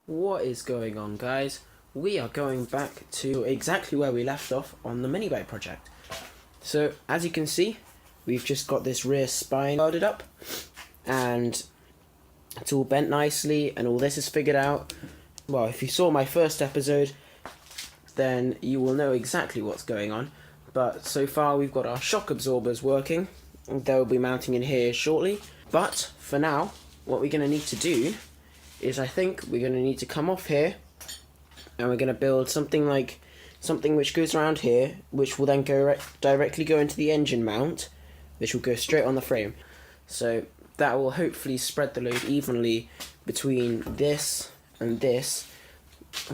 What is going on, guys? We are going back to exactly where we left off on the mini bike project. So as you can see, we've just got this rear spine welded up and it's all bent nicely and all this is figured out. Well, if you saw my first episode, then you will know exactly what's going on. But so far we've got our shock absorbers working. They'll be mounting in here shortly. But for now, what we're going to need to do is I think we're going to need to come off here and we're going to build something which goes around here, which will then go directly go into the engine mount, which will go straight on the frame. So that will hopefully spread the load evenly between this and this,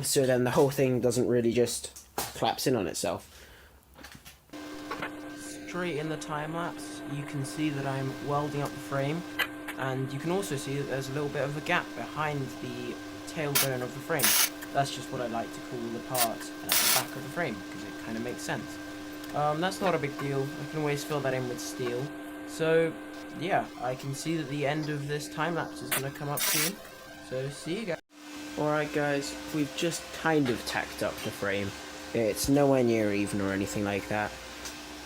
so then the whole thing doesn't really just collapse in on itself. Straight in the time lapse, you can see that I'm welding up the frame, and you can also see that there's a little bit of a gap behind the tailbone of the frame. That's just what I like to call the part at the back of the frame, because it kind of makes sense. That's not a big deal. I can always fill that in with steel. So yeah, I can see that the end of this time lapse is going to come up soon. So see you guys. Alright guys, we've just kind of tacked up the frame. It's nowhere near even or anything like that,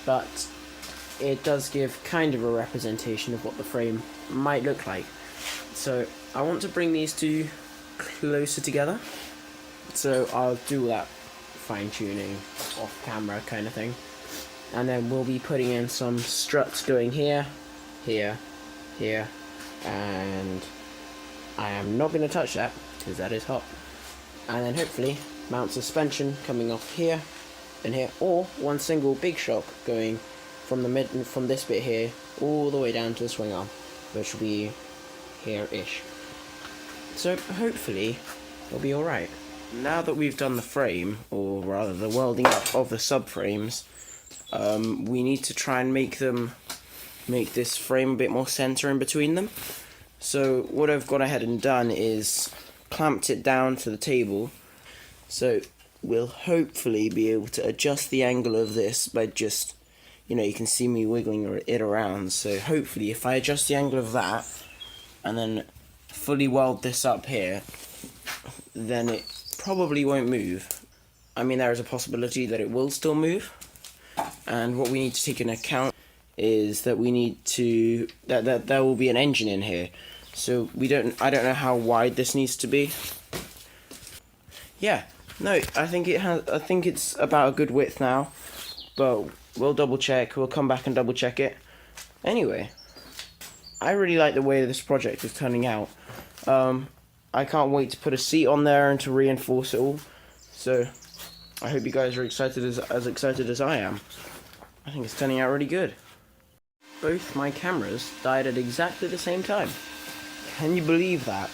but it does give kind of a representation of what the frame might look like. So I want to bring these two closer together, so I'll do that fine-tuning off camera kind of thing, and then we'll be putting in some struts going here, here, here, and I am not going to touch that because that is hot, and then hopefully mount suspension coming off here and here, or one single big shock going from this bit here all the way down to the swing arm, which will be here-ish. So hopefully it'll be alright. Now that we've done the frame, or rather the welding up of the subframes, we need to try and make this frame a bit more center in between them. So what I've gone ahead and done is clamped it down to the table, so we'll hopefully be able to adjust the angle of this by just, you can see me wiggling it around. So hopefully if I adjust the angle of that and then fully weld this up here, then it probably won't move. I mean, there is a possibility that it will still move, and what we need to take into account is that we need to that there will be an engine in here, so I don't know how wide this needs to be. Yeah, no, I think it's about a good width now, but we'll double check. We'll come back and double check it. Anyway, I really like the way this project is turning out. I can't wait to put a seat on there and to reinforce it all. So I hope you guys are as excited as I am. I think it's turning out really good. Both my cameras died at exactly the same time. Can you believe that?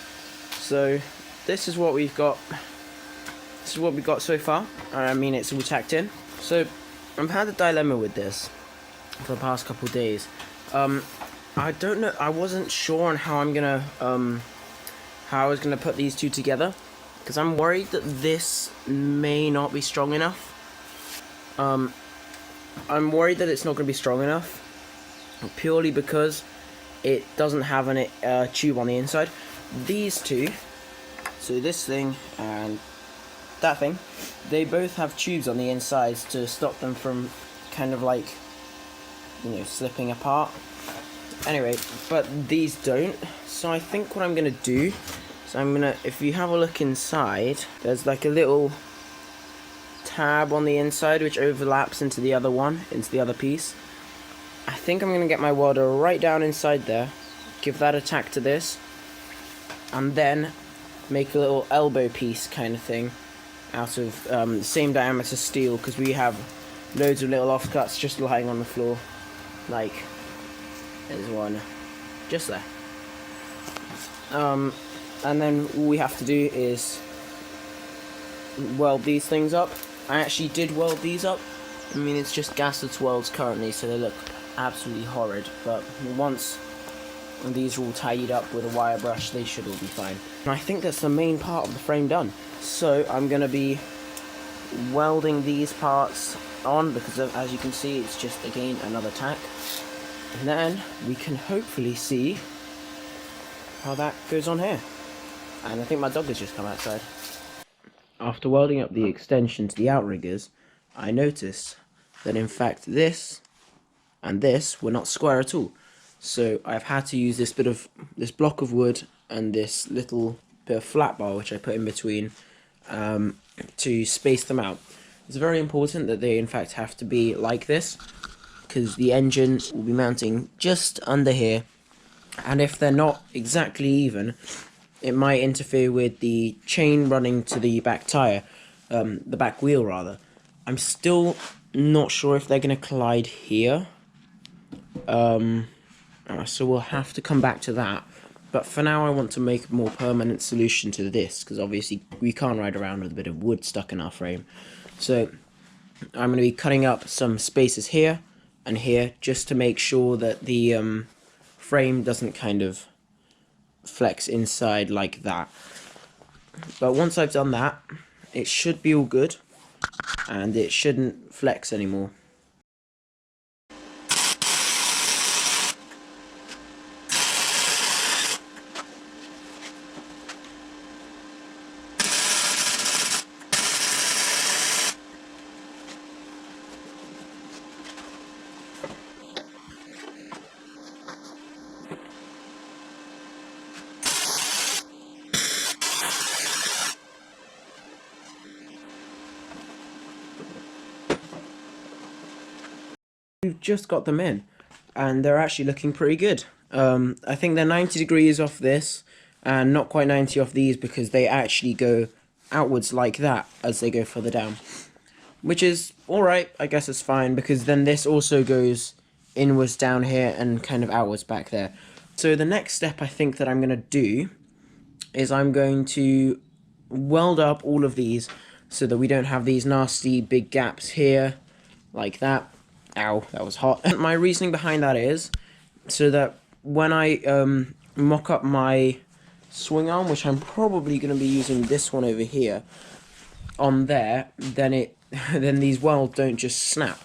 So this is what we've got. This is what we've got so far. I mean, it's all tacked in. So I've had a dilemma with this for the past couple of days. I don't know. I wasn't sure on how I was gonna put these two together, because I'm worried that this may not be strong enough. I'm worried that it's not gonna be strong enough, purely because it doesn't have a tube on the inside. These two, so this thing and that thing, they both have tubes on the insides to stop them from kind of like, slipping apart. Anyway, but these don't. So I think what I'm gonna do is if you have a look inside, there's like a little tab on the inside which overlaps into the other piece. I think I'm gonna get my welder right down inside there, give that a tack to this, and then make a little elbow piece kind of thing out of the same diameter steel, because we have loads of little offcuts just lying on the floor. Like, there's one just there. And then all we have to do is weld these things up. I actually did weld these up. I mean, it's just gasket welds currently, so they look absolutely horrid, but once these are all tidied up with a wire brush, they should all be fine. And I think that's the main part of the frame done. So I'm going to be welding these parts on, because as you can see, it's just again another tack, and then we can hopefully see how that goes on here. And I think my dog has just come outside. After welding up the extension to the outriggers, I noticed that in fact this and this were not square at all. So I've had to use this block of wood and this little bit of flat bar which I put in between to space them out. It's very important that they in fact have to be like this, because the engine will be mounting just under here, and if they're not exactly even, it might interfere with the chain running to the back tyre, the back wheel rather. I'm still not sure if they're going to collide here, so we'll have to come back to that. But for now I want to make a more permanent solution to this, because obviously we can't ride around with a bit of wood stuck in our frame. So I'm going to be cutting up some spaces here and here, just to make sure that the frame doesn't kind of flex inside like that. But once I've done that, it should be all good, and it shouldn't flex anymore. We've just got them in, and they're actually looking pretty good. I think they're 90 degrees off this, and not quite 90 off these, because they actually go outwards like that as they go further down. Which is alright, I guess it's fine, because then this also goes inwards down here and kind of outwards back there. So the next step I think that I'm going to do is I'm going to weld up all of these so that we don't have these nasty big gaps here, like that. Ow, that was hot. My reasoning behind that is so that when I mock up my swing arm, which I'm probably going to be using this one over here, on there, then then these welds don't just snap.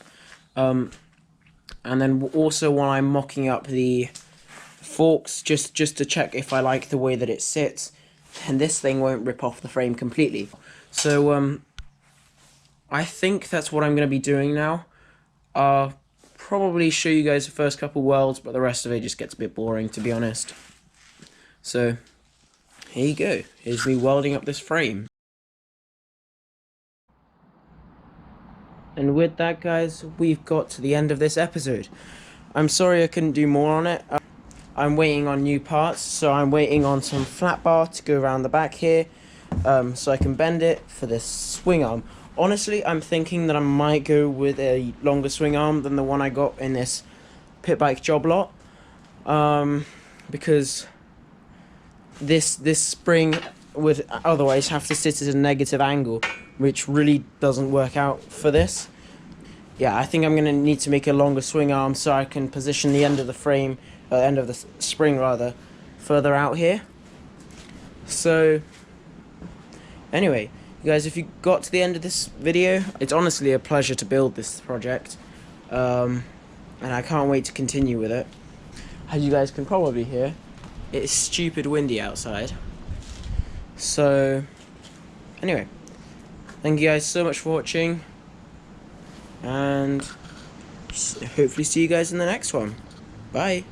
And then also when I'm mocking up the forks, just to check if I like the way that it sits, and this thing won't rip off the frame completely. So I think that's what I'm going to be doing now. I'll probably show you guys the first couple welds, but the rest of it just gets a bit boring, to be honest. So here you go. Here's me welding up this frame. And with that, guys, we've got to the end of this episode. I'm sorry I couldn't do more on it. I'm waiting on new parts, so I'm waiting on some flat bar to go around the back here, so I can bend it for this swing arm. Honestly, I'm thinking that I might go with a longer swing arm than the one I got in this pit bike job lot, because this spring would otherwise have to sit at a negative angle, which really doesn't work out for this. Yeah, I think I'm going to need to make a longer swing arm so I can position the end of the frame, end of the spring rather, further out here. So, anyway, you guys, if you got to the end of this video, it's honestly a pleasure to build this project, and I can't wait to continue with it. As you guys can probably hear, it's stupid windy outside. So, anyway, thank you guys so much for watching, and hopefully see you guys in the next one. Bye.